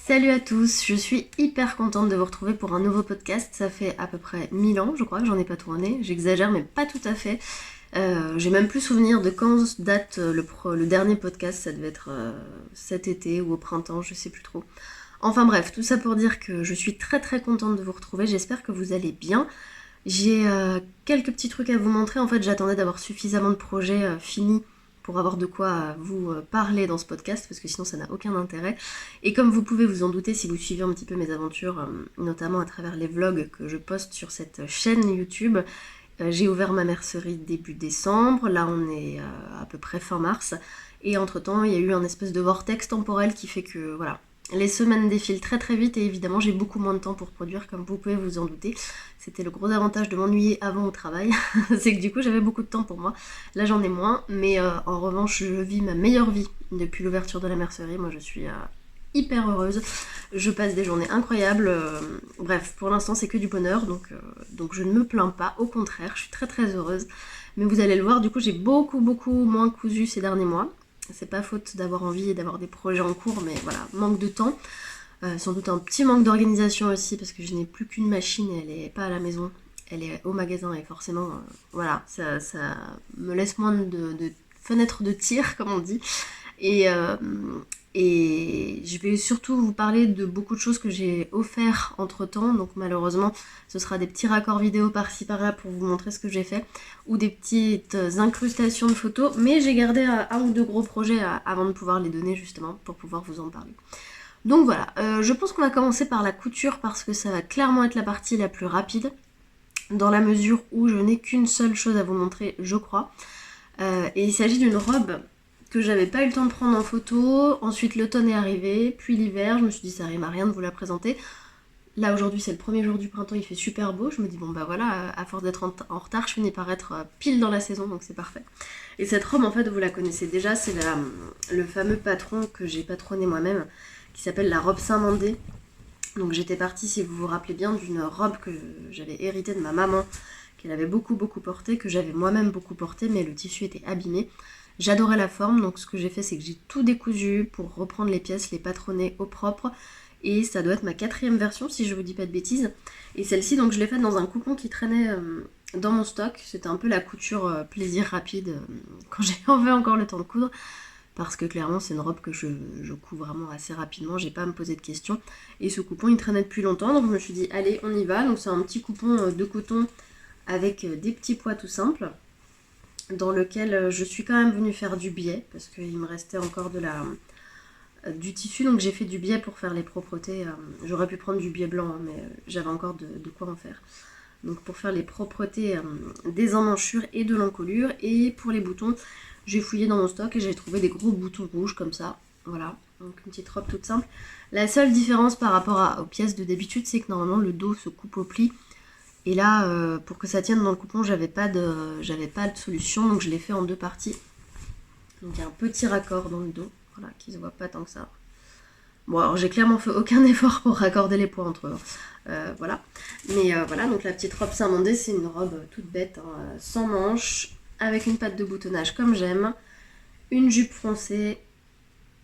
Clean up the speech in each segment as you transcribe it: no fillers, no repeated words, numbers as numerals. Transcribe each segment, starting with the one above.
Salut à tous, je suis hyper contente de vous retrouver pour un nouveau podcast. Ça fait à peu près 1000 ans, je crois que j'en ai pas tourné. J'exagère, mais pas tout à fait. J'ai même plus souvenir de quand date le dernier podcast. Ça devait être cet été ou au printemps, je sais plus trop. Enfin bref, tout ça pour dire que je suis très très contente de vous retrouver. J'espère que vous allez bien. J'ai quelques petits trucs à vous montrer. En fait, j'attendais d'avoir suffisamment de projets finis pour avoir de quoi vous parler dans ce podcast, parce que sinon ça n'a aucun intérêt. Et comme vous pouvez vous en douter si vous suivez un petit peu mes aventures, notamment à travers les vlogs que je poste sur cette chaîne YouTube, j'ai ouvert ma mercerie début décembre, là on est à peu près fin mars, et entre-temps il y a eu un espèce de vortex temporel qui fait que voilà, les semaines défilent très très vite et évidemment j'ai beaucoup moins de temps pour produire comme vous pouvez vous en douter. C'était le gros avantage de m'ennuyer avant au travail, c'est que du coup j'avais beaucoup de temps pour moi. Là j'en ai moins, mais en revanche je vis ma meilleure vie depuis l'ouverture de la mercerie. Moi je suis hyper heureuse, je passe des journées incroyables, bref pour l'instant c'est que du bonheur, donc je ne me plains pas, au contraire je suis très très heureuse. Mais vous allez le voir, du coup j'ai beaucoup moins cousu ces derniers mois. C'est pas faute d'avoir envie et d'avoir des projets en cours, mais voilà, manque de temps. Sans doute un petit manque d'organisation aussi, parce que je n'ai plus qu'une machine et elle est pas à la maison, elle est au magasin et forcément, voilà, ça me laisse moins de fenêtres de tir, comme on dit. Et, euh, et je vais surtout vous parler de beaucoup de choses que j'ai offert entre temps. Donc malheureusement, ce sera des petits raccords vidéo par-ci par-là pour vous montrer ce que j'ai fait, ou des petites incrustations de photos. Mais j'ai gardé un ou deux gros projets avant de pouvoir les donner justement pour pouvoir vous en parler. Donc voilà, je pense qu'on va commencer par la couture parce que ça va clairement être la partie la plus rapide, dans la mesure où je n'ai qu'une seule chose à vous montrer, je crois. Et il s'agit d'une robe que j'avais pas eu le temps de prendre en photo. Ensuite l'automne est arrivé, puis l'hiver, je me suis dit ça rime à rien de vous la présenter. Là aujourd'hui c'est le premier jour du printemps, il fait super beau, je me dis bon bah voilà, à force d'être en retard, je finis par être pile dans la saison, donc c'est parfait. Et cette robe en fait vous la connaissez déjà, c'est le fameux patron que j'ai patronné moi-même, qui s'appelle la robe Saint-Mandé. Donc j'étais partie, si vous vous rappelez bien, d'une robe que j'avais héritée de ma maman, qu'elle avait beaucoup portée, que j'avais moi-même beaucoup portée, mais le tissu était abîmé. J'adorais la forme, donc ce que j'ai fait, c'est que j'ai tout décousu pour reprendre les pièces, les patronner au propre. Et ça doit être ma 4e version, si je vous dis pas de bêtises. Et celle-ci, donc je l'ai faite dans un coupon qui traînait dans mon stock. C'était un peu la couture plaisir rapide quand j'avais encore le temps de coudre. Parce que clairement c'est une robe que je couds vraiment assez rapidement, j'ai pas à me poser de questions. Et ce coupon il traînait depuis longtemps, donc je me suis dit allez on y va. Donc c'est un petit coupon de coton avec des petits pois tout simples, dans lequel je suis quand même venue faire du biais, parce qu'il me restait encore du tissu, donc j'ai fait du biais pour faire les propretés. J'aurais pu prendre du biais blanc, hein, mais j'avais encore de quoi en faire. Donc pour faire les propretés des emmanchures et de l'encolure. Et pour les boutons, j'ai fouillé dans mon stock et j'ai trouvé des gros boutons rouges comme ça. Voilà, donc une petite robe toute simple. La seule différence par rapport aux pièces de d'habitude, c'est que normalement le dos se coupe au pli. Et là, pour que ça tienne dans le coupon, j'avais pas de solution, donc je l'ai fait en deux parties. Donc il y a un petit raccord dans le dos, voilà, qui se voit pas tant que ça. Bon, alors j'ai clairement fait aucun effort pour raccorder les points entre eux. Voilà. Mais voilà, donc la petite robe Saint-Mandé, c'est une robe toute bête, hein, sans manches, avec une patte de boutonnage comme j'aime, une jupe froncée,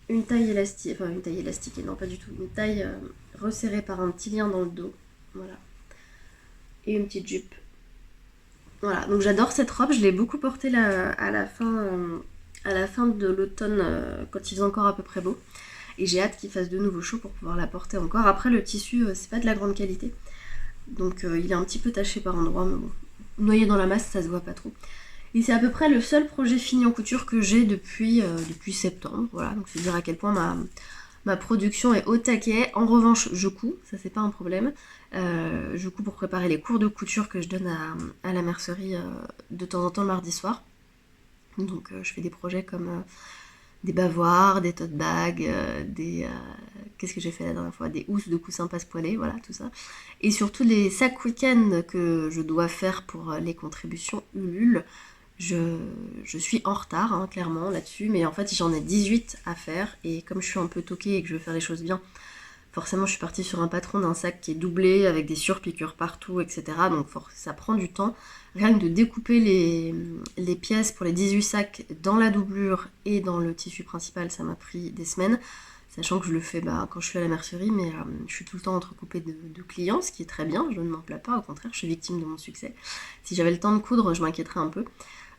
une taille élastique, enfin une taille élastique, et non pas du tout, une taille resserrée par un petit lien dans le dos. Voilà. Et une petite jupe. Voilà, donc j'adore cette robe, je l'ai beaucoup portée là, à la fin de l'automne, quand il faisait encore à peu près beau. Et j'ai hâte qu'il fasse de nouveau chaud pour pouvoir la porter encore. Après le tissu c'est pas de la grande qualité, donc il est un petit peu taché par endroits, mais bon, noyé dans la masse ça se voit pas trop. Et c'est à peu près le seul projet fini en couture que j'ai depuis septembre, voilà, donc c'est dire à quel point ma production est au taquet. En revanche je couds, ça c'est pas un problème. Je couds pour préparer les cours de couture que je donne à la mercerie de temps en temps le mardi soir. Donc je fais des projets comme des bavoirs, des tote bags, qu'est-ce que j'ai fait la dernière fois, des housses de coussins passe-poilés, voilà tout ça. Et surtout les sacs week-end que je dois faire pour les contributions Ulule. Je suis en retard, hein, clairement, là-dessus, mais en fait j'en ai 18 à faire, et comme je suis un peu toquée et que je veux faire les choses bien, forcément je suis partie sur un patron d'un sac qui est doublé, avec des surpiqûres partout, etc. Donc ça prend du temps. Rien que de découper les pièces pour les 18 sacs dans la doublure et dans le tissu principal, ça m'a pris des semaines. sachant que je le fais quand je suis à la mercerie, mais je suis tout le temps entrecoupée de clients, ce qui est très bien, je ne m'en plains pas, au contraire, je suis victime de mon succès. Si j'avais le temps de coudre, je m'inquiéterais un peu.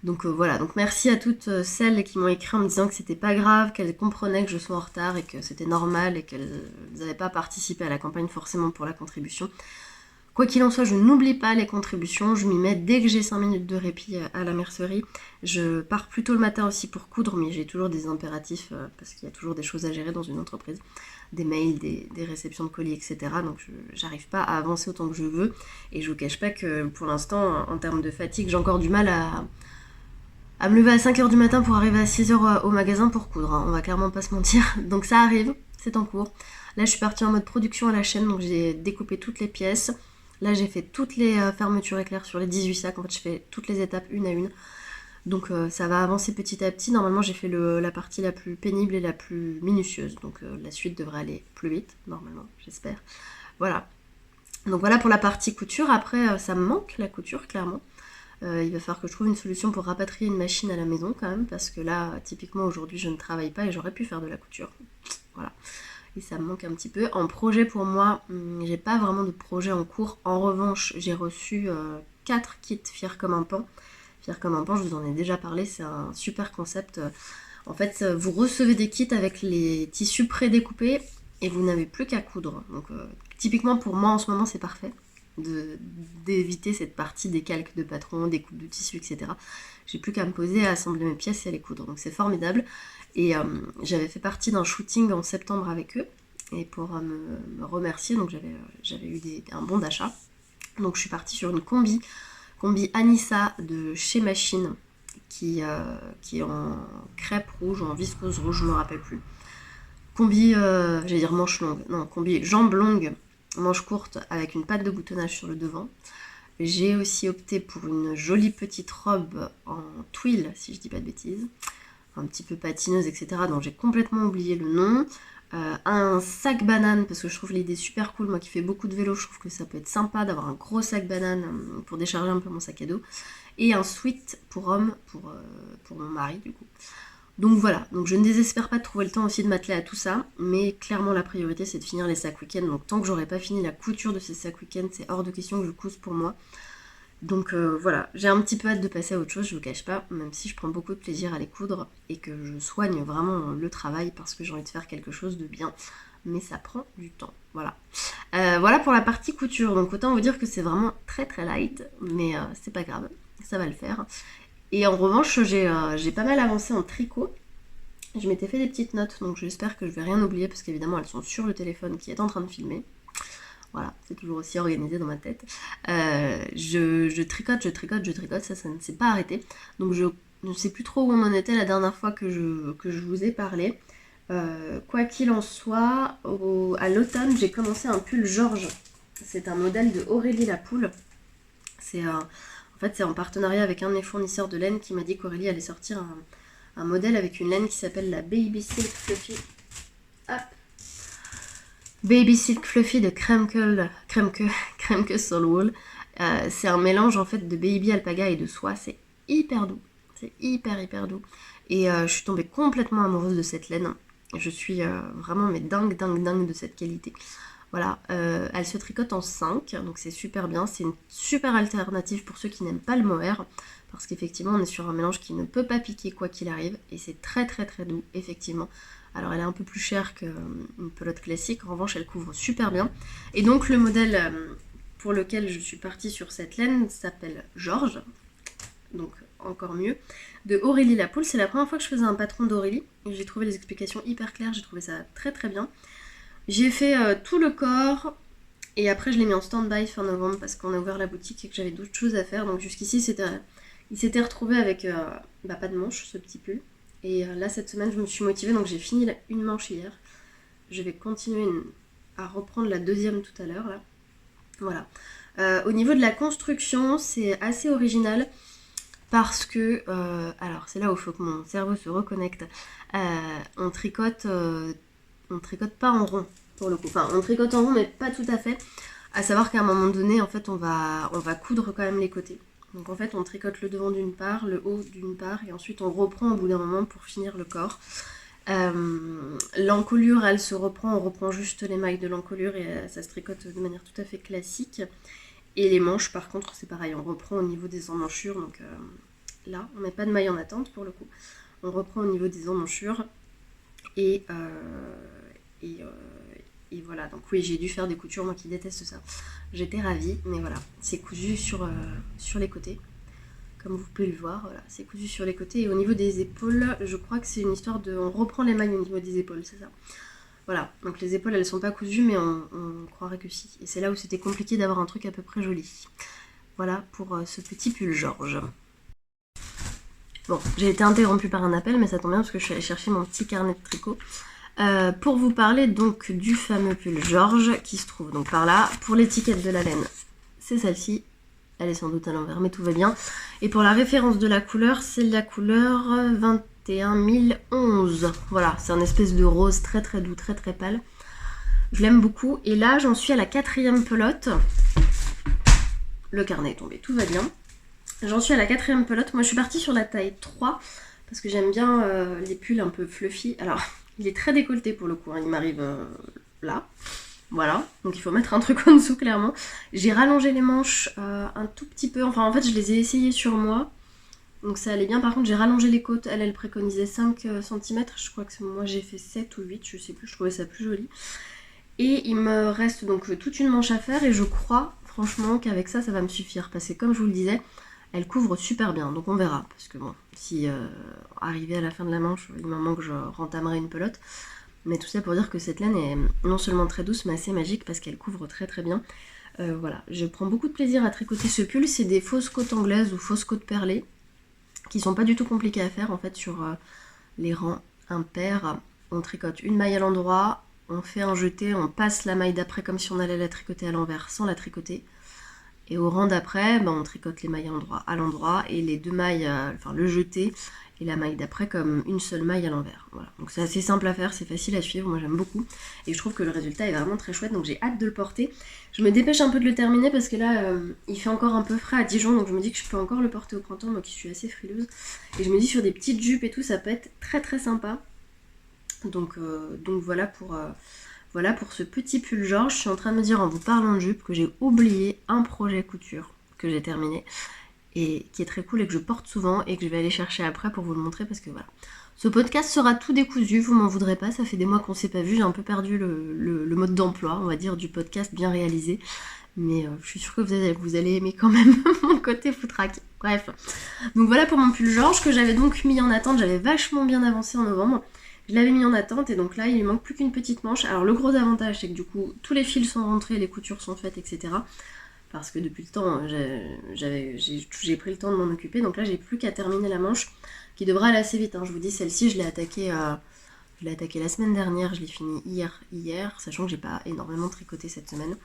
Donc voilà, donc merci à toutes celles qui m'ont écrit en me disant que c'était pas grave, qu'elles comprenaient que je sois en retard et que c'était normal et qu'elles n'avaient pas participé à la campagne forcément pour la contribution. Quoi qu'il en soit, je n'oublie pas les contributions, je m'y mets dès que j'ai 5 minutes de répit à la mercerie. Je pars plutôt le matin aussi pour coudre, mais j'ai toujours des impératifs parce qu'il y a toujours des choses à gérer dans une entreprise, des mails, des réceptions de colis, etc. Donc j'arrive pas à avancer autant que je veux et je vous cache pas que pour l'instant, en termes de fatigue, j'ai encore du mal à me lever à 5h du matin pour arriver à 6h au magasin pour coudre, hein. On va clairement pas se mentir. Donc ça arrive, c'est en cours. Là je suis partie en mode production à la chaîne, donc j'ai découpé toutes les pièces. Là j'ai fait toutes les fermetures éclairs sur les 18 sacs, en fait je fais toutes les étapes une à une. Donc ça va avancer petit à petit. Normalement j'ai fait la partie la plus pénible et la plus minutieuse, donc la suite devrait aller plus vite, normalement, j'espère. Voilà. Donc voilà pour la partie couture. Après ça me manque la couture, clairement. Il va falloir que je trouve une solution pour rapatrier une machine à la maison quand même, parce que là, typiquement aujourd'hui, je ne travaille pas et j'aurais pu faire de la couture. Voilà. Et ça me manque un petit peu. En projet pour moi, j'ai pas vraiment de projet en cours. En revanche, j'ai reçu 4 kits Fier comme un pan. Fier comme un pan, je vous en ai déjà parlé, c'est un super concept. En fait, vous recevez des kits avec les tissus prédécoupés et vous n'avez plus qu'à coudre. Donc typiquement pour moi en ce moment, c'est parfait d'éviter cette partie des calques de patron, des coupes de tissu, etc. J'ai plus qu'à me poser à assembler mes pièces et à les coudre. Donc c'est formidable. Et j'avais fait partie d'un shooting en septembre avec eux. Et pour me remercier, donc j'avais eu un bon d'achat. Donc je suis partie sur une combi Anissa de chez Machine, qui est en crêpe rouge ou en viscose rouge, je ne me rappelle plus. Combi, j'allais dire manche longue, non, combi jambe longue, manche courte avec une patte de boutonnage sur le devant. J'ai aussi opté pour une jolie petite robe en tuile, si je dis pas de bêtises, un petit peu patineuse, etc., dont j'ai complètement oublié le nom. Un sac banane, parce que je trouve l'idée super cool, moi qui fais beaucoup de vélo, je trouve que ça peut être sympa d'avoir un gros sac banane pour décharger un peu mon sac à dos. Et un sweat pour homme, pour mon mari du coup. Donc voilà, donc je ne désespère pas de trouver le temps aussi de m'atteler à tout ça, mais clairement la priorité c'est de finir les sacs week-end. Donc tant que j'aurai pas fini la couture de ces sacs week-end, c'est hors de question que je couse pour moi. Donc voilà, j'ai un petit peu hâte de passer à autre chose, je vous cache pas, même si je prends beaucoup de plaisir à les coudre et que je soigne vraiment le travail parce que j'ai envie de faire quelque chose de bien, mais ça prend du temps, voilà. Voilà pour la partie couture, donc autant vous dire que c'est vraiment très très light, mais c'est pas grave, ça va le faire. Et en revanche, j'ai pas mal avancé en tricot. Je m'étais fait des petites notes, donc j'espère que je vais rien oublier, parce qu'évidemment elles sont sur le téléphone qui est en train de filmer. Voilà, c'est toujours aussi organisé dans ma tête. Je tricote, ça ne s'est pas arrêté. Donc je ne sais plus trop où on en était la dernière fois que je vous ai parlé. Quoi qu'il en soit, à l'automne, j'ai commencé un pull Georges. C'est un modèle de Aurélie Lapoule. En fait, c'est en partenariat avec un de mes fournisseurs de laine qui m'a dit qu'Aurélie allait sortir un modèle avec une laine qui s'appelle la Baby Silk Fluffy. Hop. Baby Silk Fluffy de Kremke Soulwool. C'est un mélange en fait de baby alpaga et de soie. C'est hyper doux. C'est hyper doux. Et je suis tombée complètement amoureuse de cette laine. Je suis vraiment dingue de cette qualité. Voilà, elle se tricote en 5, donc c'est super bien. C'est une super alternative pour ceux qui n'aiment pas le mohair, parce qu'effectivement on est sur un mélange qui ne peut pas piquer quoi qu'il arrive, et c'est très doux, effectivement. Alors elle est un peu plus chère qu'une pelote classique, en revanche elle couvre super bien. Et donc le modèle pour lequel je suis partie sur cette laine s'appelle Georges, donc encore mieux, de Aurélie Lapoule. C'est la première fois que je faisais un patron d'Aurélie, et j'ai trouvé les explications hyper claires, j'ai trouvé ça très bien. J'ai fait tout le corps et après je l'ai mis en stand-by fin novembre parce qu'on a ouvert la boutique et que j'avais d'autres choses à faire. Donc jusqu'ici il s'était retrouvé avec pas de manche ce petit pull. Et là cette semaine je me suis motivée, donc j'ai fini une manche hier. Je vais continuer à reprendre la deuxième tout à l'heure là. Voilà. Au niveau de la construction, c'est assez original parce que, alors c'est là où il faut que mon cerveau se reconnecte. On tricote pas en rond pour le coup. Enfin, on tricote en rond, mais pas tout à fait. À savoir qu'à un moment donné, en fait, on va coudre quand même les côtés. Donc en fait, on tricote le devant d'une part, le haut d'une part, et ensuite on reprend au bout d'un moment pour finir le corps. L'encolure, elle se reprend, on reprend juste les mailles de l'encolure et ça se tricote de manière tout à fait classique. Et les manches, par contre, c'est pareil, on reprend au niveau des emmanchures. Donc là, on met pas de mailles en attente pour le coup. On reprend au niveau des emmanchures. Et, et, euh, et voilà, donc oui, j'ai dû faire des coutures, moi qui déteste ça. J'étais ravie, mais voilà, c'est cousu sur les côtés. Comme vous pouvez le voir, voilà, c'est cousu sur les côtés. Et au niveau des épaules, je crois que c'est une histoire de... On reprend les mailles au niveau des épaules, c'est ça. Voilà, donc les épaules, elles sont pas cousues, mais on croirait que si. Et c'est là où c'était compliqué d'avoir un truc à peu près joli. Voilà pour ce petit pull Georges. Bon, j'ai été interrompue par un appel, mais ça tombe bien parce que je suis allée chercher mon petit carnet de tricot. Pour vous parler donc du fameux pull Georges qui se trouve donc par là. Pour l'étiquette de la laine, c'est celle-ci. Elle est sans doute à l'envers, mais tout va bien. Et pour la référence de la couleur, c'est la couleur 21011. Voilà, c'est un espèce de rose très très doux, très très pâle. Je l'aime beaucoup. Et là, j'en suis à la 4e pelote. Le carnet est tombé, tout va bien. J'en suis à la 4e pelote. Moi, je suis partie sur la taille 3 parce que j'aime bien les pulls un peu fluffy. Alors, il est très décolleté pour le coup, hein. Il m'arrive là. Voilà, donc il faut mettre un truc en dessous clairement. J'ai rallongé les manches un tout petit peu, enfin en fait je les ai essayées sur moi. Donc ça allait bien, par contre j'ai rallongé les côtes, elle préconisait 5 cm, je crois que moi j'ai fait 7 ou 8, je sais plus, je trouvais ça plus joli. Et il me reste donc toute une manche à faire et je crois franchement qu'avec ça, ça va me suffire. Parce que comme je vous le disais, elle couvre super bien, donc on verra. Parce que bon, si arrivé à la fin de la manche, il m'en manque, je rentamerai une pelote. Mais tout ça pour dire que cette laine est non seulement très douce, mais assez magique parce qu'elle couvre très très bien. Voilà, je prends beaucoup de plaisir à tricoter ce pull. C'est des fausses côtes anglaises ou fausses côtes perlées qui sont pas du tout compliquées à faire en fait sur les rangs impairs. On tricote une maille à l'endroit, on fait un jeté, on passe la maille d'après comme si on allait la tricoter à l'envers sans la tricoter. Et au rang d'après, on tricote les mailles à l'endroit et les deux mailles, enfin le jeté et la maille d'après comme une seule maille à l'envers. Voilà. Donc c'est assez simple à faire, c'est facile à suivre, moi j'aime beaucoup. Et je trouve que le résultat est vraiment très chouette, donc j'ai hâte de le porter. Je me dépêche un peu de le terminer parce que là, il fait encore un peu frais à Dijon, donc je me dis que je peux encore le porter au printemps, moi qui suis assez frileuse. Et je me dis sur des petites jupes et tout, ça peut être très très sympa. Donc voilà pour ce petit pull Georges. Je suis en train de me dire en vous parlant de jupe que j'ai oublié un projet couture que j'ai terminé et qui est très cool et que je porte souvent et que je vais aller chercher après pour vous le montrer parce que voilà. Ce podcast sera tout décousu, vous m'en voudrez pas, ça fait des mois qu'on s'est pas vu, j'ai un peu perdu le mode d'emploi, on va dire, du podcast bien réalisé. Mais je suis sûre que vous allez aimer quand même mon côté foutraque. Bref. Donc voilà pour mon pull Georges que j'avais donc mis en attente, j'avais vachement bien avancé en novembre. Je l'avais mis en attente et donc là il lui manque plus qu'une petite manche. Alors le gros avantage c'est que du coup tous les fils sont rentrés, les coutures sont faites, etc. Parce que depuis le temps j'ai pris le temps de m'en occuper. Donc là j'ai plus qu'à terminer la manche qui devra aller assez vite, hein. Je vous dis celle-ci je l'ai attaquée la semaine dernière, je l'ai fini hier, sachant que j'ai pas énormément tricoté cette semaine.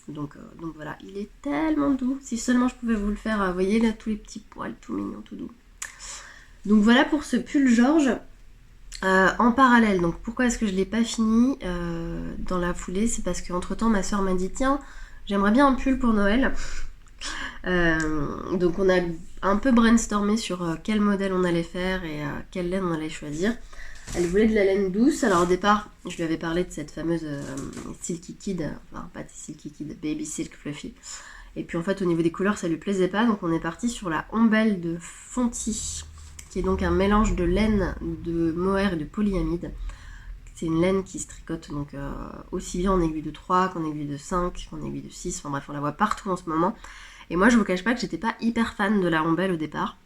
Donc voilà, il est tellement doux. Si seulement je pouvais vous le faire, vous voyez là tous les petits poils tout mignons, tout doux. Donc voilà pour ce pull Georges. En parallèle, donc pourquoi est-ce que je ne l'ai pas fini dans la foulée? C'est parce qu'entre temps ma soeur m'a dit tiens, j'aimerais bien un pull pour Noël. Donc on a un peu brainstormé sur quel modèle on allait faire et quelle laine on allait choisir. Elle voulait de la laine douce, alors au départ je lui avais parlé de cette fameuse Silky Kid, enfin pas Silky Kid, Baby Silk Fluffy. Et puis en fait au niveau des couleurs ça lui plaisait pas, donc on est parti sur la Ombelle de Fonty, qui est donc un mélange de laine de mohair et de polyamide. C'est une laine qui se tricote donc aussi bien en aiguille de 3 qu'en aiguille de 5, qu'en aiguille de 6, enfin bref on la voit partout en ce moment. Et moi je vous cache pas que j'étais pas hyper fan de la Ombelle au départ.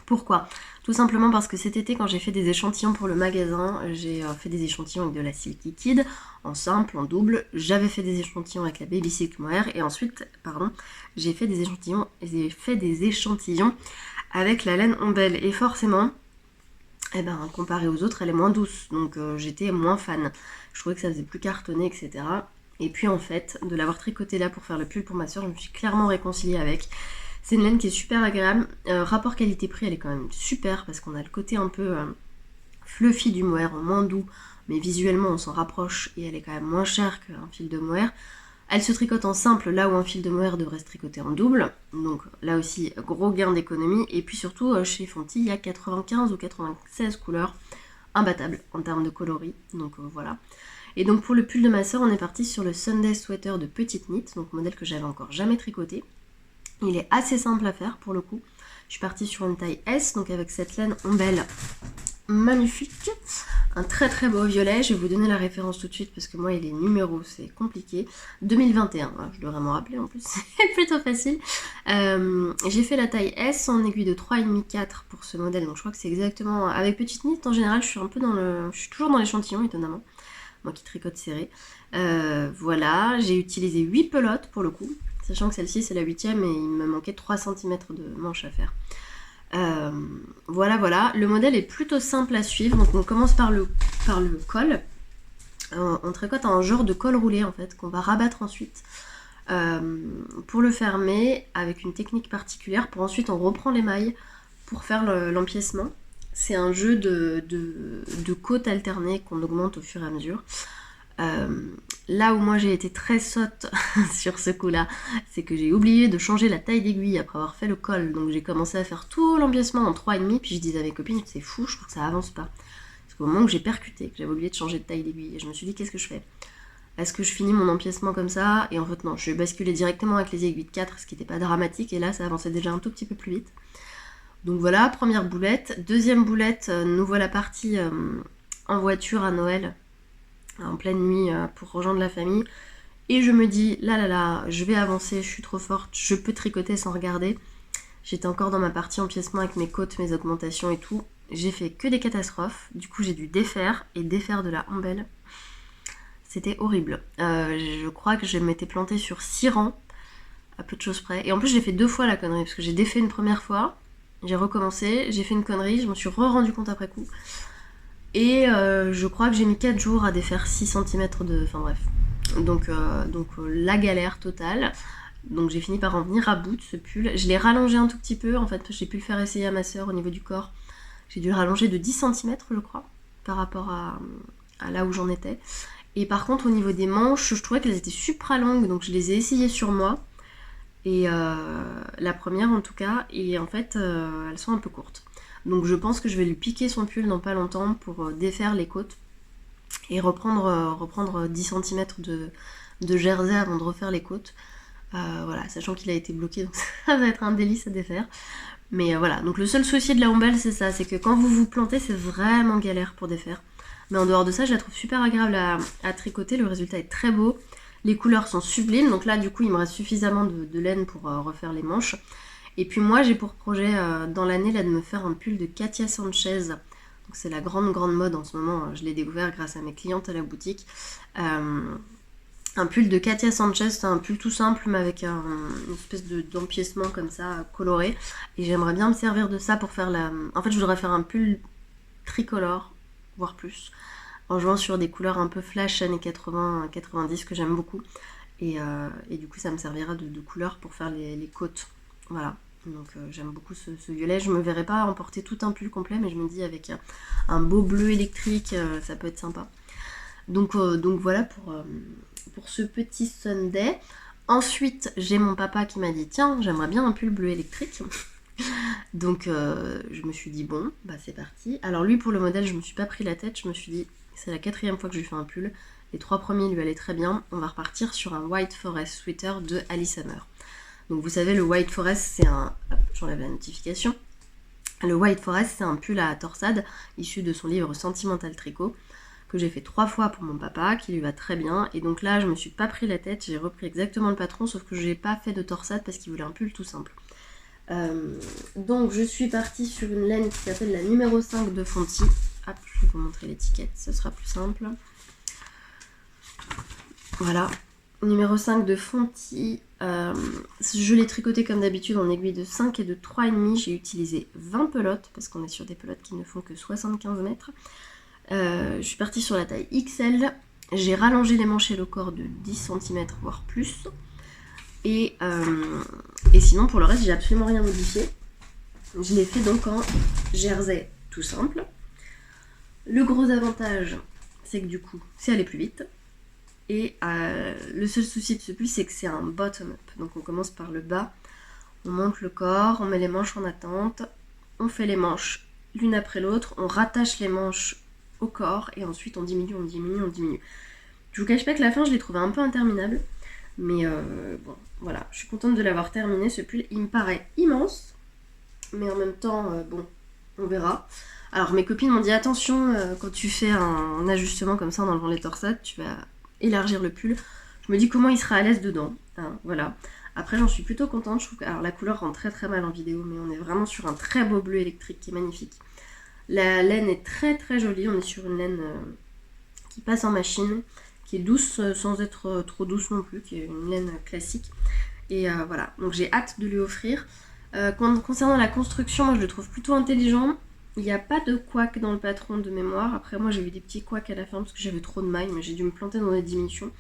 Pourquoi? Tout simplement parce que cet été quand j'ai fait des échantillons pour le magasin, j'ai fait des échantillons avec de la Silky Kid, en simple, en double, j'avais fait des échantillons avec la Baby Silk Mohair et ensuite, j'ai fait des échantillons avec la laine Ombelle et forcément, comparé aux autres, elle est moins douce, donc j'étais moins fan. Je trouvais que ça faisait plus cartonné, etc. Et puis en fait, de l'avoir tricoté là pour faire le pull pour ma soeur, je me suis clairement réconciliée avec. C'est une laine qui est super agréable. Rapport qualité-prix, elle est quand même super parce qu'on a le côté un peu fluffy du mohair, en moins doux, mais visuellement on s'en rapproche et elle est quand même moins chère qu'un fil de mohair. Elle se tricote en simple là où un fil de mohair devrait se tricoter en double. Donc là aussi, gros gain d'économie. Et puis surtout, chez Fonty, il y a 95 ou 96 couleurs. imbattable en termes de coloris, donc voilà. Et donc pour le pull de ma soeur, on est parti sur le Sunday Sweater de Petite Knit, donc modèle que j'avais encore jamais tricoté. Il est assez simple à faire pour le coup. Je suis partie sur une taille S, donc avec cette laine ombelle magnifique. Un très très beau violet, je vais vous donner la référence tout de suite parce que moi il est numéro, c'est compliqué. 2021, je devrais m'en rappeler en plus, c'est plutôt facile. J'ai fait la taille S en aiguille de 3,5-4 pour ce modèle, donc je crois que c'est exactement... Avec Petite Knit en général, je suis toujours dans l'échantillon étonnamment, moi qui tricote serré. Voilà, j'ai utilisé 8 pelotes pour le coup, sachant que celle-ci c'est la 8ème et il me manquait 3 cm de manche à faire. Voilà, le modèle est plutôt simple à suivre, donc on commence par le col. On tricote un genre de col roulé en fait, qu'on va rabattre ensuite pour le fermer avec une technique particulière, pour ensuite on reprend les mailles pour faire l'empiècement. C'est un jeu de côtes alternées qu'on augmente au fur et à mesure. Là où moi j'ai été très sotte sur ce coup là, c'est que j'ai oublié de changer la taille d'aiguille après avoir fait le col, donc j'ai commencé à faire tout l'empiècement en 3,5, puis je disais à mes copines, c'est fou, je trouve que ça avance pas. Parce qu'au moment où j'ai percuté, que j'avais oublié de changer de taille d'aiguille, et je me suis dit qu'est-ce que je fais? Est-ce que je finis mon empiècement comme ça? Et en fait non, je vais basculer directement avec les aiguilles de 4, ce qui n'était pas dramatique, et là ça avançait déjà un tout petit peu plus vite. Donc voilà, première boulette. Deuxième boulette, nous voilà partis en voiture à Noël, en pleine nuit pour rejoindre la famille. Et je me dis, là, je vais avancer, je suis trop forte, je peux tricoter sans regarder. J'étais encore dans ma partie empiècement avec mes côtes, mes augmentations et tout. J'ai fait que des catastrophes. Du coup, j'ai dû défaire de la ombelle. C'était horrible. Je crois que je m'étais plantée sur 6 rangs, à peu de choses près. Et en plus, j'ai fait 2 fois la connerie, parce que j'ai défait une première fois, j'ai recommencé, j'ai fait une connerie, je m'en suis rendu compte après coup. Et je crois que j'ai mis 4 jours à défaire 6 cm de... Enfin bref. Donc la galère totale. Donc j'ai fini par en venir à bout de ce pull. Je l'ai rallongé un tout petit peu, en fait j'ai pu le faire essayer à ma soeur au niveau du corps. J'ai dû le rallonger de 10 cm je crois, par rapport à là où j'en étais. Et par contre au niveau des manches, je trouvais qu'elles étaient supra longues, donc je les ai essayées sur moi. Et la première en tout cas, et en fait elles sont un peu courtes. Donc je pense que je vais lui piquer son pull dans pas longtemps pour défaire les côtes et reprendre 10 cm de jersey avant de refaire les côtes. Voilà, sachant qu'il a été bloqué, donc ça va être un délice à défaire. Mais voilà, donc le seul souci de la ombelle c'est ça, c'est que quand vous vous plantez c'est vraiment galère pour défaire. Mais en dehors de ça, je la trouve super agréable à tricoter, le résultat est très beau. Les couleurs sont sublimes, donc là du coup il me reste suffisamment de laine pour refaire les manches. Et puis moi j'ai pour projet dans l'année là de me faire un pull de Katia Sanchez. Donc c'est la grande mode en ce moment, je l'ai découvert grâce à mes clientes à la boutique. Un pull de Katia Sanchez, c'est un pull tout simple mais avec une espèce d'empiècement comme ça coloré. Et j'aimerais bien me servir de ça pour faire En fait je voudrais faire un pull tricolore, voire plus, en jouant sur des couleurs un peu flash années 80-90 que j'aime beaucoup. Et du coup ça me servira de couleur pour faire les côtes. Voilà. Donc j'aime beaucoup ce violet. Je me verrais pas emporter tout un pull complet, mais je me dis avec un beau bleu électrique, ça peut être sympa. Donc voilà pour ce petit Sunday. Ensuite, j'ai mon papa qui m'a dit tiens, j'aimerais bien un pull bleu électrique. Donc je me suis dit bon, bah c'est parti. Alors lui pour le modèle, je me suis pas pris la tête, je me suis dit c'est la 4e fois que je lui fais un pull. Les 3 premiers lui allaient très bien. On va repartir sur un White Forest sweater de Alice Hammer. Donc vous savez, le White Forest, c'est un... Hop, j'enlève la notification. Le White Forest, c'est un pull à torsade issu de son livre Sentimental Tricot que j'ai fait 3 fois pour mon papa, qui lui va très bien. Et donc là, je me suis pas pris la tête, j'ai repris exactement le patron, sauf que je n'ai pas fait de torsade parce qu'il voulait un pull tout simple. Donc je suis partie sur une laine qui s'appelle la numéro 5 de Fonty. Hop, je vais vous montrer l'étiquette, ce sera plus simple. Voilà. Numéro 5 de Fonty. Je l'ai tricoté comme d'habitude en aiguille de 5 et de 3,5. J'ai utilisé 20 pelotes parce qu'on est sur des pelotes qui ne font que 75 mètres. Je suis partie sur la taille XL. J'ai rallongé les manches et le corps de 10 cm voire plus. Et sinon pour le reste j'ai absolument rien modifié. Je l'ai fait donc en jersey tout simple. Le gros avantage c'est que du coup c'est aller plus vite. Et le seul souci de ce pull, c'est que c'est un bottom-up. Donc on commence par le bas, on monte le corps, on met les manches en attente, on fait les manches l'une après l'autre, on rattache les manches au corps et ensuite on diminue. Je vous cache pas que la fin je l'ai trouvé un peu interminable, mais bon voilà, je suis contente de l'avoir terminé ce pull. Il me paraît immense, mais en même temps bon, on verra. Alors mes copines m'ont dit attention, quand tu fais un ajustement comme ça en enlevant les torsades, tu vas élargir le pull. Je me dis comment il sera à l'aise dedans, hein, voilà. Après j'en suis plutôt contente, je trouve que alors, la couleur rend très très mal en vidéo, mais on est vraiment sur un très beau bleu électrique qui est magnifique. La laine est très très jolie, on est sur une laine qui passe en machine, qui est douce sans être trop douce non plus, qui est une laine classique. Et voilà, donc j'ai hâte de lui offrir. Concernant la construction, moi je le trouve plutôt intelligent. Il n'y a pas de couac dans le patron de mémoire. Après moi j'ai eu des petits couacs à la fin parce que j'avais trop de mailles, mais j'ai dû me planter dans des diminutions.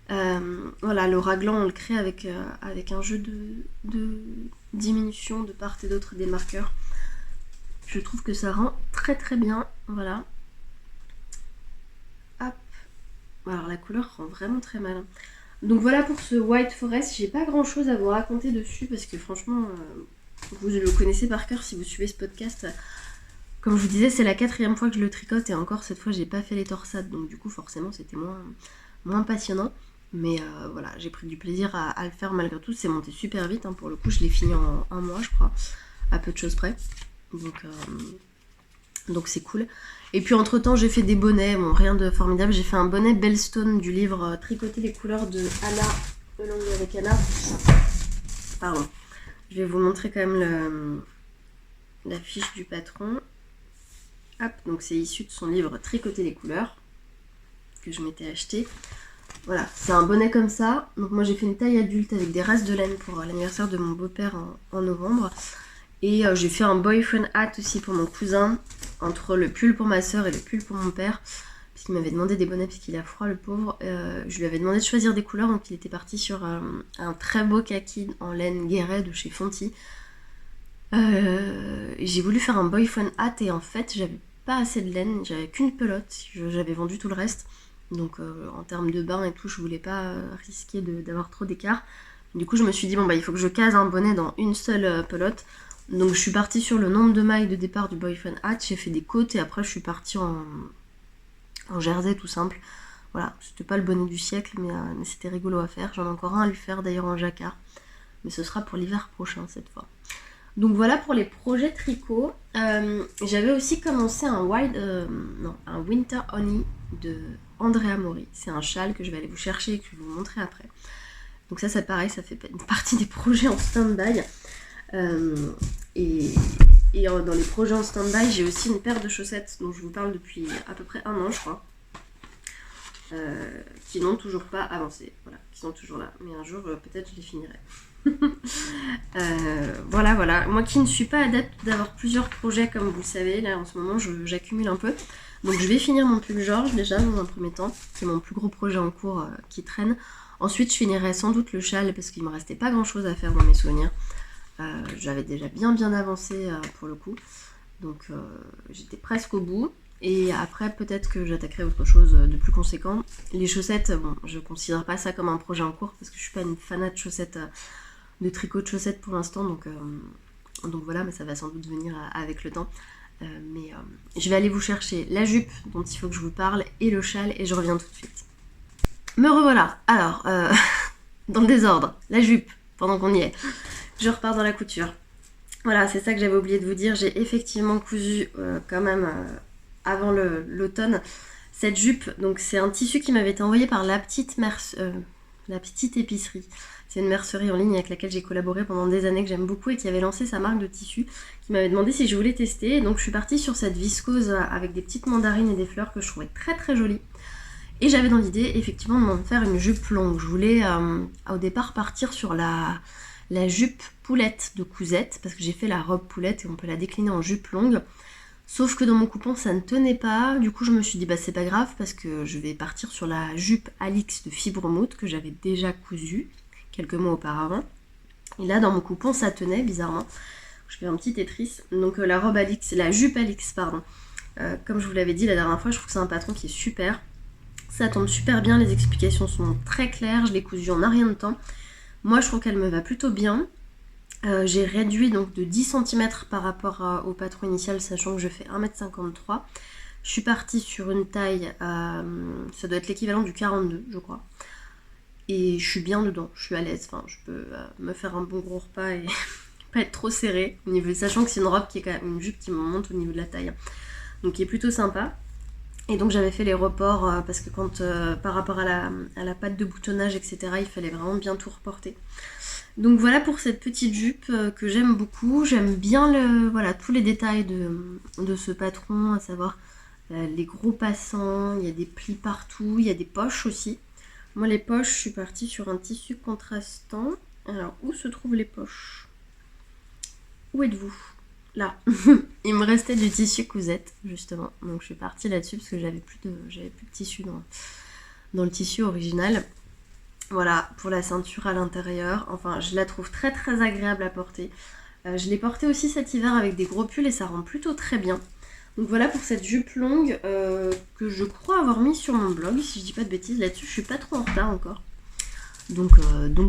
Voilà, le raglan on le crée avec un jeu de diminution de part et d'autre des marqueurs. Je trouve que ça rend très très bien, voilà. Hop. Alors la couleur rend vraiment très mal. Donc voilà pour ce White Forest, j'ai pas grand chose à vous raconter dessus parce que franchement, vous le connaissez par cœur si vous suivez ce podcast. Comme je vous disais, c'est la 4e fois que je le tricote et encore cette fois j'ai pas fait les torsades, donc du coup forcément c'était moins passionnant. Mais voilà, j'ai pris du plaisir à le faire malgré tout, c'est monté super vite, hein, pour le coup je l'ai fini en un mois je crois, à peu de choses près. Donc c'est cool. Et puis entre temps j'ai fait des bonnets, bon rien de formidable, j'ai fait un bonnet Bellstone du livre Tricoter les couleurs de Anna, de l'anglais avec Anna. Pardon. Je vais vous montrer quand même la fiche du patron. Hop, donc c'est issu de son livre Tricoter les couleurs que je m'étais acheté. Voilà, c'est un bonnet comme ça. Donc moi j'ai fait une taille adulte avec des restes de laine pour l'anniversaire de mon beau-père en novembre. Et j'ai fait un boyfriend hat aussi pour mon cousin, entre le pull pour ma soeur et le pull pour mon père. Parce qu'il m'avait demandé des bonnets, parce qu'il a froid le pauvre. Je lui avais demandé de choisir des couleurs, donc il était parti sur un très beau kaki en laine guéret de chez Fonty. J'ai voulu faire un boyfriend hat et en fait j'avais pas assez de laine, j'avais qu'une pelote, j'avais vendu tout le reste. Donc en termes de bain et tout, je voulais pas risquer d'avoir trop d'écart. Du coup je me suis dit bon bah il faut que je case un bonnet dans une seule pelote. Donc je suis partie sur le nombre de mailles de départ du boyfriend hat, j'ai fait des côtes et après je suis partie en jersey tout simple. Voilà, c'était pas le bonnet du siècle mais c'était rigolo à faire. J'en ai encore un à lui faire d'ailleurs en jacquard. Mais ce sera pour l'hiver prochain cette fois. Donc voilà pour les projets tricot. J'avais aussi commencé un Winter Honey de Andrea Mori. C'est un châle que je vais aller vous chercher et que je vais vous montrer après. Donc ça pareil, ça fait une partie des projets en stand-by. Et dans les projets en stand-by, j'ai aussi une paire de chaussettes dont je vous parle depuis à peu près un an, je crois. Qui n'ont toujours pas avancé. Voilà, qui sont toujours là. Mais un jour, peut-être je les finirai. Voilà. Moi qui ne suis pas adepte d'avoir plusieurs projets, comme vous le savez, là en ce moment, j'accumule un peu. Donc je vais finir mon pull Georges déjà dans un premier temps, qui est mon plus gros projet en cours qui traîne. Ensuite, je finirai sans doute le châle parce qu'il me restait pas grand chose à faire dans mes souvenirs. J'avais déjà bien avancé pour le coup, donc j'étais presque au bout. Et après peut-être que j'attaquerai autre chose de plus conséquent. Les chaussettes, bon, je considère pas ça comme un projet en cours parce que je suis pas une fanat de chaussettes, de tricot de chaussettes pour l'instant, donc voilà, mais ça va sans doute venir avec le temps. Mais je vais aller vous chercher la jupe dont il faut que je vous parle et le châle et je reviens tout de suite. Me revoilà. Alors, dans le désordre, la jupe, pendant qu'on y est. Je repars dans la couture. Voilà, c'est ça que j'avais oublié de vous dire. J'ai effectivement cousu quand même avant l'automne cette jupe. Donc c'est un tissu qui m'avait été envoyé par la petite épicerie. C'est une mercerie en ligne avec laquelle j'ai collaboré pendant des années, que j'aime beaucoup et qui avait lancé sa marque de tissu, qui m'avait demandé si je voulais tester. Et donc je suis partie sur cette viscose avec des petites mandarines et des fleurs que je trouvais très très jolies. Et j'avais dans l'idée effectivement de m'en faire une jupe longue. Je voulais au départ partir sur la jupe poulette de Cousette, parce que j'ai fait la robe poulette et on peut la décliner en jupe longue. Sauf que dans mon coupon ça ne tenait pas, du coup je me suis dit bah c'est pas grave parce que je vais partir sur la jupe Alix de Fibre Moutte que j'avais déjà cousue quelques mois auparavant. Et là dans mon coupon ça tenait bizarrement. Je fais un petit Tetris. Donc la jupe Alix, pardon. Comme je vous l'avais dit la dernière fois, je trouve que c'est un patron qui est super. Ça tombe super bien, les explications sont très claires, je l'ai cousue en un rien de temps. Moi je trouve qu'elle me va plutôt bien. J'ai réduit donc de 10 cm par rapport au patron initial, sachant que je fais 1m53. Je suis partie sur une taille, ça doit être l'équivalent du 42 je crois. Et je suis bien dedans, je suis à l'aise, enfin je peux me faire un bon gros repas et pas être trop serrée, sachant que c'est une robe qui est quand même une jupe qui me monte au niveau de la taille. Donc qui est plutôt sympa. Et donc j'avais fait les reports parce que par rapport à la patte de boutonnage, etc., il fallait vraiment bien tout reporter. Donc voilà pour cette petite jupe que j'aime beaucoup. J'aime bien tous les détails de ce patron, à savoir les gros passants, il y a des plis partout, il y a des poches aussi. Moi les poches, je suis partie sur un tissu contrastant. Alors où se trouvent les poches? Où êtes-vous? Là. Il me restait du tissu cousette justement. Donc je suis partie là-dessus parce que j'avais plus de tissu dans le tissu original. Voilà, pour la ceinture à l'intérieur. Enfin, je la trouve très très agréable à porter. Je l'ai portée aussi cet hiver avec des gros pulls et ça rend plutôt très bien. Donc voilà pour cette jupe longue que je crois avoir mis sur mon blog. Si je dis pas de bêtises là-dessus, je suis pas trop en retard encore. Donc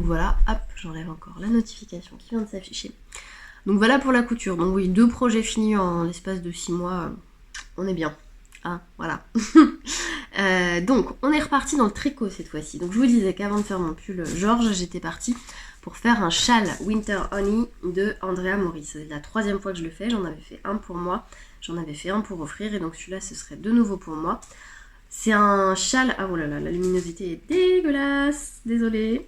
voilà, hop, j'enlève encore la notification qui vient de s'afficher. Donc voilà pour la couture. Donc oui, 2 projets finis en l'espace de 6 mois. On est bien. Hein, voilà. Donc on est reparti dans le tricot cette fois-ci. Donc je vous disais qu'avant de faire mon pull Georges, j'étais partie pour faire un châle Winter Honey de Andrea Mori. C'est la 3e fois que je le fais. J'en avais fait un pour moi, j'en avais fait un pour offrir et donc celui-là ce serait de nouveau pour moi. C'est un châle... Ah oh là là, la luminosité est dégueulasse, désolée.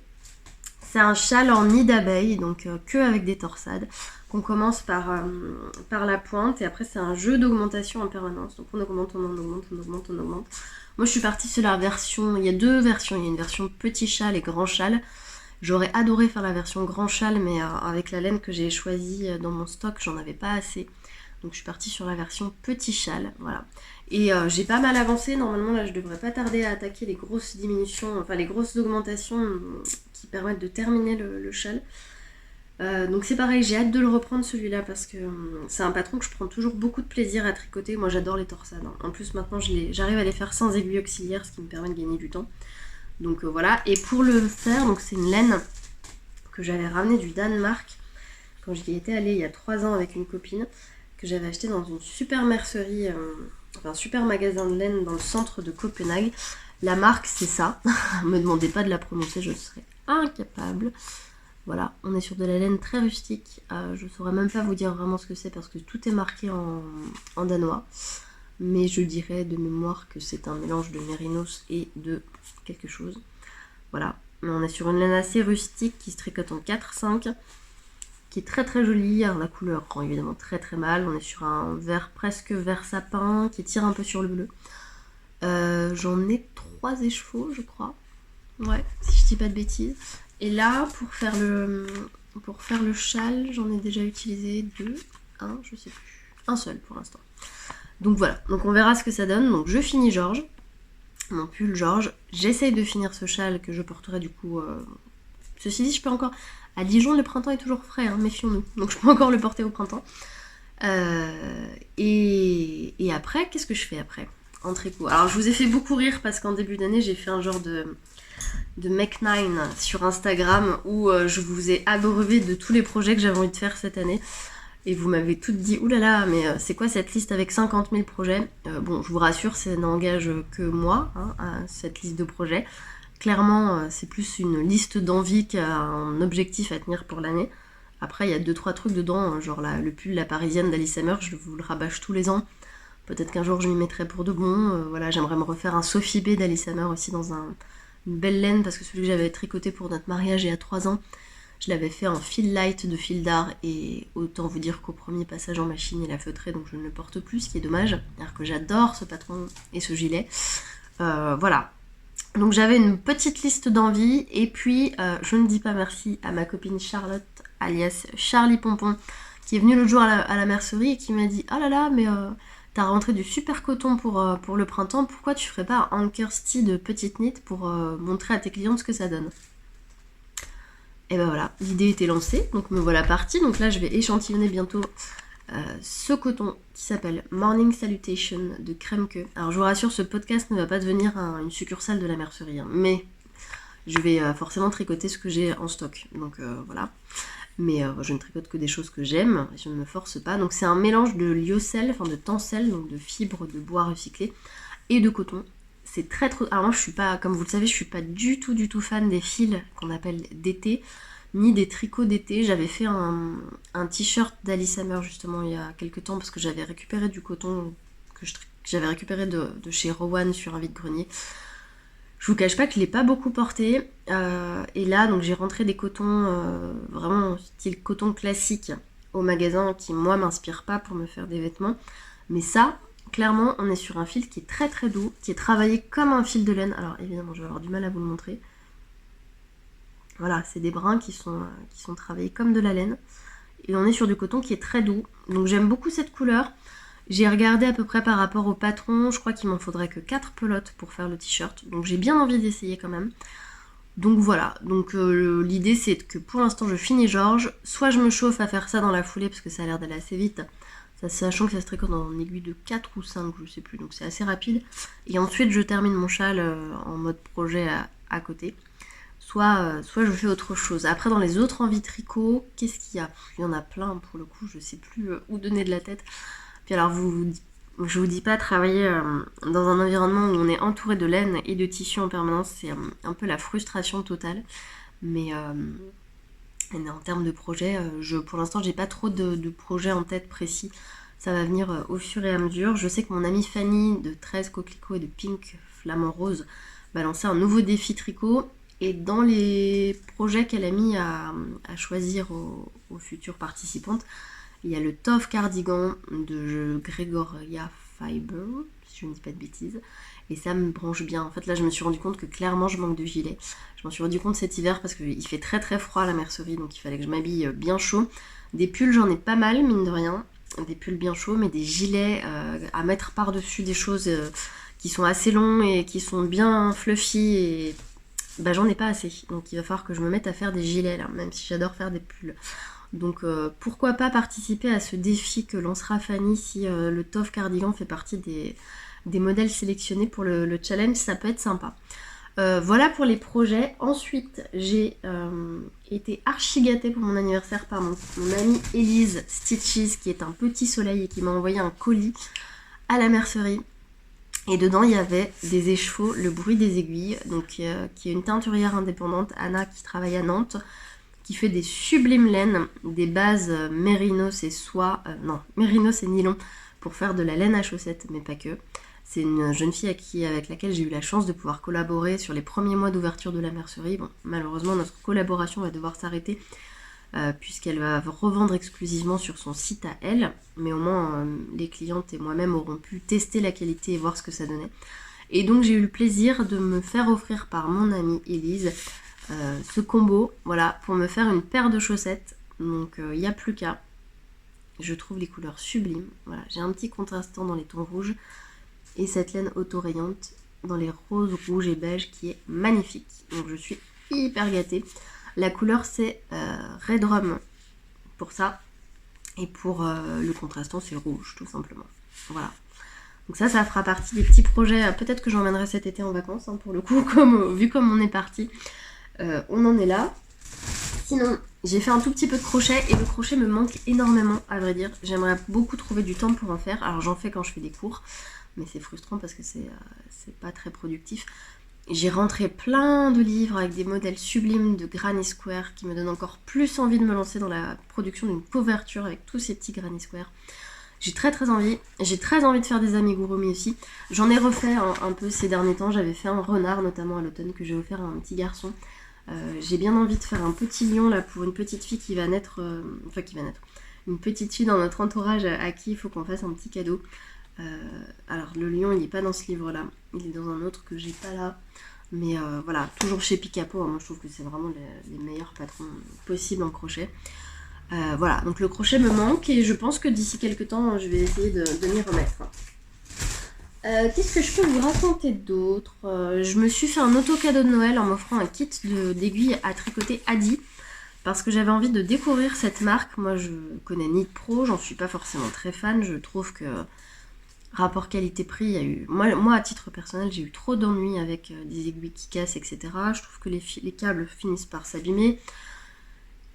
C'est un châle en nid d'abeille, donc que avec des torsades. On commence par la pointe et après c'est un jeu d'augmentation en permanence. Donc on augmente. Moi je suis partie sur la version, il y a 2 versions, il y a une version petit châle et grand châle. J'aurais adoré faire la version grand châle mais avec la laine que j'ai choisie dans mon stock, j'en avais pas assez. Donc je suis partie sur la version petit châle, voilà. Et j'ai pas mal avancé, normalement là je devrais pas tarder à attaquer les grosses diminutions, enfin les grosses augmentations qui permettent de terminer le châle. Donc c'est pareil, j'ai hâte de le reprendre celui-là parce que c'est un patron que je prends toujours beaucoup de plaisir à tricoter. Moi j'adore les torsades. En plus maintenant j'arrive à les faire sans aiguille auxiliaire, ce qui me permet de gagner du temps. Donc voilà, et pour le faire, donc c'est une laine que j'avais ramenée du Danemark quand j'y étais allée il y a 3 ans avec une copine, que j'avais acheté dans une super mercerie, enfin un super magasin de laine dans le centre de Copenhague. La marque c'est ça, me demandez pas de la prononcer, je serais incapable. Voilà, on est sur de la laine très rustique. Je saurais même pas vous dire vraiment ce que c'est parce que tout est marqué en danois. Mais je dirais de mémoire que c'est un mélange de mérinos et de quelque chose. Voilà, mais on est sur une laine assez rustique qui se tricote en 4-5, qui est très très jolie. Alors la couleur rend évidemment très très mal. On est sur un vert presque vert sapin qui tire un peu sur le bleu. J'en ai 3 écheveaux je crois. Ouais, si je dis pas de bêtises. Et là, pour faire le châle, j'en ai déjà utilisé 2, 1, je sais plus. Un seul pour l'instant. Donc voilà, donc on verra ce que ça donne. Donc je finis Georges, mon pull Georges. J'essaye de finir ce châle que je porterai du coup... Ceci dit, je peux encore... À Dijon, le printemps est toujours frais, hein, méfions-nous. Donc je peux encore le porter au printemps. Et après, qu'est-ce que je fais après en tricot? Alors je vous ai fait beaucoup rire parce qu'en début d'année, j'ai fait un genre de Make9 sur Instagram où je vous ai abreuvé de tous les projets que j'avais envie de faire cette année et vous m'avez toutes dit oulala mais c'est quoi cette liste avec 50 000 projets? Bon, je vous rassure, ça n'engage que moi, cette liste de projets. Clairement c'est plus une liste d'envie qu'un objectif à tenir pour l'année. Après il y a 2-3 trucs dedans, genre le pull La Parisienne d'Alice Hammer, je vous le rabâche tous les ans. Peut-être qu'un jour je m'y mettrai pour de bon. Voilà, j'aimerais me refaire un Sophie B d'Alice Hammer aussi dans une belle laine parce que celui que j'avais tricoté pour notre mariage il y a 3 ans, je l'avais fait en fil light de fil d'art et autant vous dire qu'au premier passage en machine il a feutré donc je ne le porte plus, ce qui est dommage, alors que j'adore ce patron et ce gilet. Voilà. Donc j'avais une petite liste d'envies et puis je ne dis pas merci à ma copine Charlotte alias Charlie Pompon qui est venue l'autre jour à la mercerie et qui m'a dit « Oh là là, mais t'as rentré du super coton pour le printemps, pourquoi tu ferais pas un Kirsty de petite knit pour montrer à tes clientes ce que ça donne ?» Et ben voilà, l'idée était lancée, donc me voilà partie. Donc là je vais échantillonner bientôt ce coton qui s'appelle Morning Salutation de Kremke. Alors je vous rassure, ce podcast ne va pas devenir une succursale de la mercerie, hein, mais je vais forcément tricoter ce que j'ai en stock, donc voilà. Mais je ne tricote que des choses que j'aime, je ne me force pas. Donc c'est un mélange de lyocell, enfin de tencel, donc de fibres de bois recyclé, et de coton. C'est très trop... Alors moi je suis pas, comme vous le savez, je suis pas du tout fan des fils qu'on appelle d'été, ni des tricots d'été. J'avais fait un t-shirt d'Alice Hammer justement il y a quelques temps, parce que j'avais récupéré du coton que j'avais récupéré de chez Rowan sur un vide-grenier. Je vous cache pas que je l'ai pas beaucoup porté. Et là, donc j'ai rentré des cotons vraiment style coton classique au magasin qui, moi, m'inspire pas pour me faire des vêtements. Mais ça, clairement, on est sur un fil qui est très très doux, qui est travaillé comme un fil de laine. Alors évidemment, je vais avoir du mal à vous le montrer. Voilà, c'est des brins qui sont travaillés comme de la laine. Et on est sur du coton qui est très doux. Donc j'aime beaucoup cette couleur. J'ai regardé à peu près par rapport au patron, je crois qu'il m'en faudrait que 4 pelotes pour faire le t-shirt, donc j'ai bien envie d'essayer quand même. Donc voilà, donc l'idée c'est que pour l'instant je finis Georges, soit je me chauffe à faire ça dans la foulée parce que ça a l'air d'aller assez vite, sachant que ça se tricote dans une aiguille de 4 ou 5, je sais plus, donc c'est assez rapide. Et ensuite je termine mon châle en mode projet à côté. Soit je fais autre chose. Après dans les autres envies tricot, qu'est-ce qu'il y a? Il y en a plein pour le coup, je sais plus où donner de la tête. Puis alors, je vous dis pas travailler dans un environnement où on est entouré de laine et de tissu en permanence, c'est un peu la frustration totale. Mais en termes de projet, pour l'instant, j'ai pas trop de projets en tête précis. Ça va venir au fur et à mesure. Je sais que mon amie Fanny de 13 coquelicots et de Pink Flamant Rose va lancer un nouveau défi tricot. Et dans les projets qu'elle a mis à choisir aux futures participantes, il y a le Tove Cardigan de Gregoria Fiber, si je ne dis pas de bêtises. Et ça me branche bien. En fait, là, je me suis rendu compte que clairement, je manque de gilet. Je m'en suis rendu compte cet hiver parce qu'il fait très très froid à la mercerie, donc il fallait que je m'habille bien chaud. Des pulls, j'en ai pas mal, mine de rien. Des pulls bien chauds, mais des gilets à mettre par-dessus des choses qui sont assez longs et qui sont bien fluffy. Et bah, j'en ai pas assez. Donc il va falloir que je me mette à faire des gilets, là, même si j'adore faire des pulls. Donc pourquoi pas participer à ce défi que lancera Fanny si le Tove Cardigan fait partie des modèles sélectionnés pour le challenge, ça peut être sympa. Voilà pour les projets. Ensuite, j'ai été archi gâtée pour mon anniversaire par mon amie Elise Stitches, qui est un petit soleil et qui m'a envoyé un colis à la mercerie. Et dedans, il y avait des échevaux, le bruit des aiguilles, donc qui est une teinturière indépendante, Anna, qui travaille à Nantes, qui fait des sublimes laines, des bases mérinos et soie, mérinos et nylon pour faire de la laine à chaussettes, mais pas que. C'est une jeune fille avec laquelle j'ai eu la chance de pouvoir collaborer sur les premiers mois d'ouverture de la mercerie. Bon, malheureusement, notre collaboration va devoir s'arrêter puisqu'elle va revendre exclusivement sur son site à elle, mais au moins les clientes et moi-même auront pu tester la qualité et voir ce que ça donnait. Et donc j'ai eu le plaisir de me faire offrir par mon amie Elise ce combo, voilà, pour me faire une paire de chaussettes. Donc il n'y a plus qu'à. Je trouve les couleurs sublimes. Voilà, j'ai un petit contrastant dans les tons rouges et cette laine auto-rayante dans les roses, rouges et beiges qui est magnifique. Donc je suis hyper gâtée. La couleur c'est Red Rum pour ça. Et pour le contrastant c'est rouge tout simplement. Voilà. Donc ça fera partie des petits projets. Peut-être que j'emmènerai cet été en vacances pour le coup, vu comme on est parti. On en est là. Sinon, j'ai fait un tout petit peu de crochet et le crochet me manque énormément, à vrai dire. J'aimerais beaucoup trouver du temps pour en faire. Alors j'en fais quand je fais des cours, mais c'est frustrant parce que c'est pas très productif. J'ai rentré plein de livres avec des modèles sublimes de Granny Square qui me donnent encore plus envie de me lancer dans la production d'une couverture avec tous ces petits Granny Square. J'ai très envie. J'ai très envie de faire des amigurumi aussi. J'en ai refait un peu ces derniers temps. J'avais fait un renard notamment à l'automne que j'ai offert à un petit garçon. J'ai bien envie de faire un petit lion là pour une petite fille qui va naître. Une petite fille dans notre entourage à qui il faut qu'on fasse un petit cadeau. Alors le lion il n'est pas dans ce livre là. Il est dans un autre que j'ai pas là. Mais voilà, toujours chez Picapo. Moi je trouve que c'est vraiment les meilleurs patrons possibles en crochet. Voilà, donc le crochet me manque et je pense que d'ici quelques temps, je vais essayer de m'y remettre. Qu'est-ce que je peux vous raconter d'autre? Je me suis fait un auto-cadeau de Noël en m'offrant un kit d'aiguilles à tricoter Adi parce que j'avais envie de découvrir cette marque. Moi, je connais Knit Pro, j'en suis pas forcément très fan. Je trouve que rapport qualité-prix, il y a eu... Moi, à titre personnel, j'ai eu trop d'ennuis avec des aiguilles qui cassent, etc. Je trouve que les câbles finissent par s'abîmer.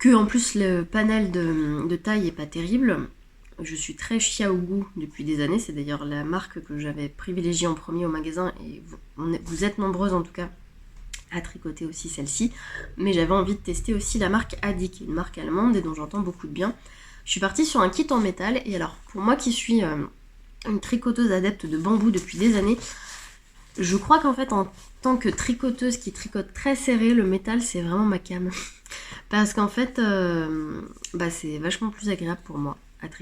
que en plus le panel de taille est pas terrible. Je suis très Xiaogu depuis des années, c'est d'ailleurs la marque que j'avais privilégiée en premier au magasin, et vous êtes nombreuses en tout cas à tricoter aussi celle-ci, mais j'avais envie de tester aussi la marque Adi, qui est une marque allemande et dont j'entends beaucoup de bien. Je suis partie sur un kit en métal, et alors pour moi qui suis une tricoteuse adepte de bambou depuis des années, je crois qu'en fait en tant que tricoteuse qui tricote très serré, le métal c'est vraiment ma came. Parce qu'en fait c'est vachement plus agréable pour moi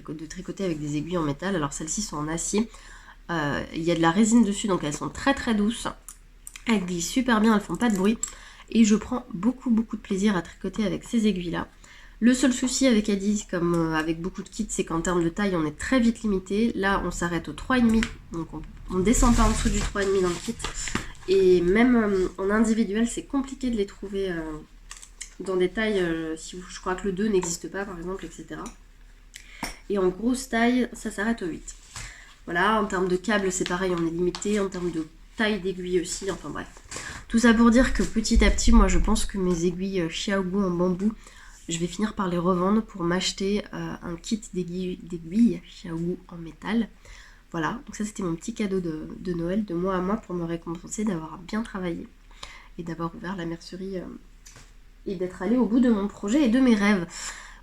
de tricoter avec des aiguilles en métal. Alors celles-ci sont en acier, il y a de la résine dessus, donc elles sont très très douces, elles glissent super bien, elles font pas de bruit, et je prends beaucoup de plaisir à tricoter avec ces aiguilles là. Le seul souci avec Adi, comme avec beaucoup de kits, c'est qu'en termes de taille on est très vite limité. Là on s'arrête au 3,5, donc on descend pas en dessous du 3,5 dans le kit, et même en individuel c'est compliqué de les trouver dans des tailles, je crois que le 2 n'existe pas par exemple, etc. Et en grosse taille, ça s'arrête au 8. Voilà, en termes de câbles, c'est pareil, on est limité. En termes de taille d'aiguille aussi, enfin bref. Tout ça pour dire que petit à petit, moi je pense que mes aiguilles Xiaogu en bambou, je vais finir par les revendre pour m'acheter un kit d'aiguilles Xiaogu en métal. Voilà, donc ça c'était mon petit cadeau de Noël, de moi à moi, pour me récompenser d'avoir bien travaillé et d'avoir ouvert la mercerie et d'être allée au bout de mon projet et de mes rêves.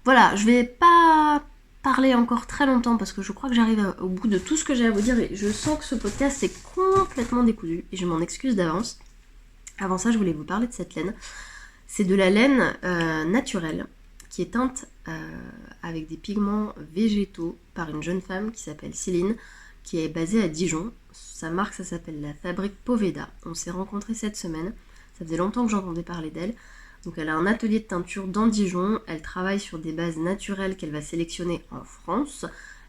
Voilà, je vais pas parler encore très longtemps parce que je crois que j'arrive au bout de tout ce que j'ai à vous dire, et je sens que ce podcast est complètement décousu et je m'en excuse d'avance. Avant ça, je voulais vous parler de cette laine. C'est de la laine naturelle qui est teinte avec des pigments végétaux par une jeune femme qui s'appelle Céline, qui est basée à Dijon. Sa marque, ça s'appelle la Fabrique Poveda. On s'est rencontrés cette semaine, ça faisait longtemps que j'entendais parler d'elle. Donc elle a un atelier de teinture dans Dijon, elle travaille sur des bases naturelles qu'elle va sélectionner en France.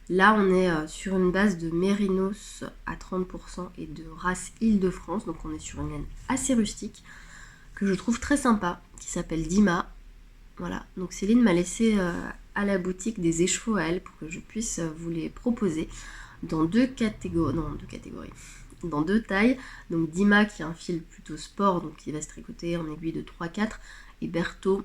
Là on est sur une base de mérinos à 30% et de race Île-de-France, donc on est sur une laine assez rustique, que je trouve très sympa, qui s'appelle Dima. Voilà, donc Céline m'a laissé à la boutique des écheveaux à elle pour que je puisse vous les proposer dans deux tailles. Donc Dima qui a un fil plutôt sport, donc qui va se tricoter en aiguille de 3-4, et Berthaud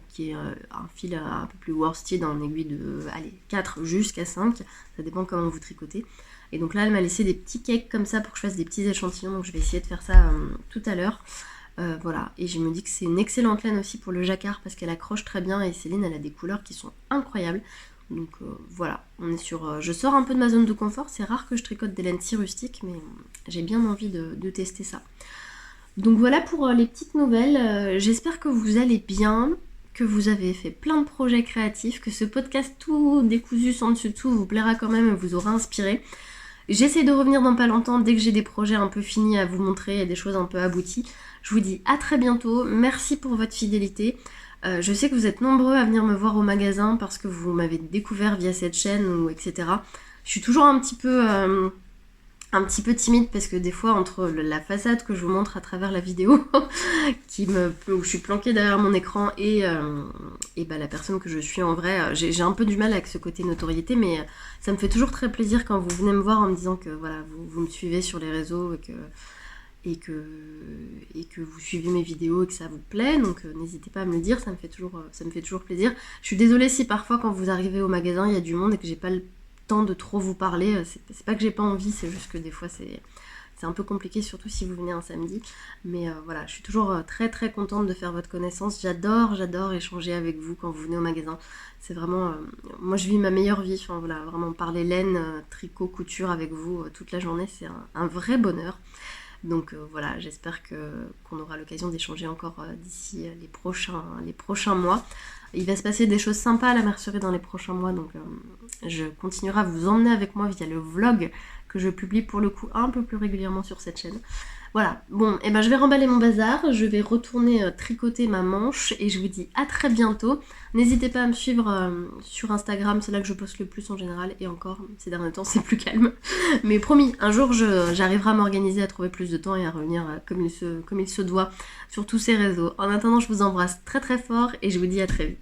qui est un fil un peu plus worsted en aiguille de 4 jusqu'à 5, ça dépend comment vous tricotez. Et donc là elle m'a laissé des petits cakes comme ça pour que je fasse des petits échantillons, donc je vais essayer de faire ça tout à l'heure. Voilà, et je me dis que c'est une excellente laine aussi pour le jacquard parce qu'elle accroche très bien, et Céline elle a des couleurs qui sont incroyables. Donc voilà, on est sur. Je sors un peu de ma zone de confort, c'est rare que je tricote des laines si rustiques, mais j'ai bien envie de tester ça. Donc voilà pour les petites nouvelles, j'espère que vous allez bien, que vous avez fait plein de projets créatifs, que ce podcast tout décousu sans dessus dessous vous plaira quand même et vous aura inspiré. J'essaie de revenir dans pas longtemps dès que j'ai des projets un peu finis à vous montrer et des choses un peu abouties. Je vous dis à très bientôt, merci pour votre fidélité. Je sais que vous êtes nombreux à venir me voir au magasin parce que vous m'avez découvert via cette chaîne, ou etc. Je suis toujours un petit peu timide parce que des fois entre la façade que je vous montre à travers la vidéo où je suis planquée derrière mon écran et la personne que je suis en vrai, j'ai un peu du mal avec ce côté notoriété, mais ça me fait toujours très plaisir quand vous venez me voir en me disant que voilà, vous me suivez sur les réseaux et que vous suivez mes vidéos et que ça vous plaît, donc n'hésitez pas à me le dire, ça me fait toujours plaisir. Je suis désolée si parfois quand vous arrivez au magasin il y a du monde et que j'ai pas le temps de trop vous parler, c'est pas que j'ai pas envie, c'est juste que des fois c'est un peu compliqué, surtout si vous venez un samedi, mais voilà, je suis toujours très très contente de faire votre connaissance, j'adore échanger avec vous quand vous venez au magasin, c'est vraiment, moi je vis ma meilleure vie, enfin voilà, vraiment parler laine, tricot, couture avec vous toute la journée, c'est un vrai bonheur. Donc voilà, j'espère qu'on aura l'occasion d'échanger encore d'ici les prochains mois. Il va se passer des choses sympas à la mercerie dans les prochains mois, donc je continuerai à vous emmener avec moi via le vlog que je publie pour le coup un peu plus régulièrement sur cette chaîne. Voilà, bon, et ben je vais remballer mon bazar, je vais retourner tricoter ma manche et je vous dis à très bientôt. N'hésitez pas à me suivre sur Instagram, c'est là que je poste le plus en général, et encore, ces derniers temps c'est plus calme. Mais promis, un jour j'arriverai à m'organiser, à trouver plus de temps et à revenir comme il se doit sur tous ces réseaux. En attendant, je vous embrasse très très fort et je vous dis à très vite.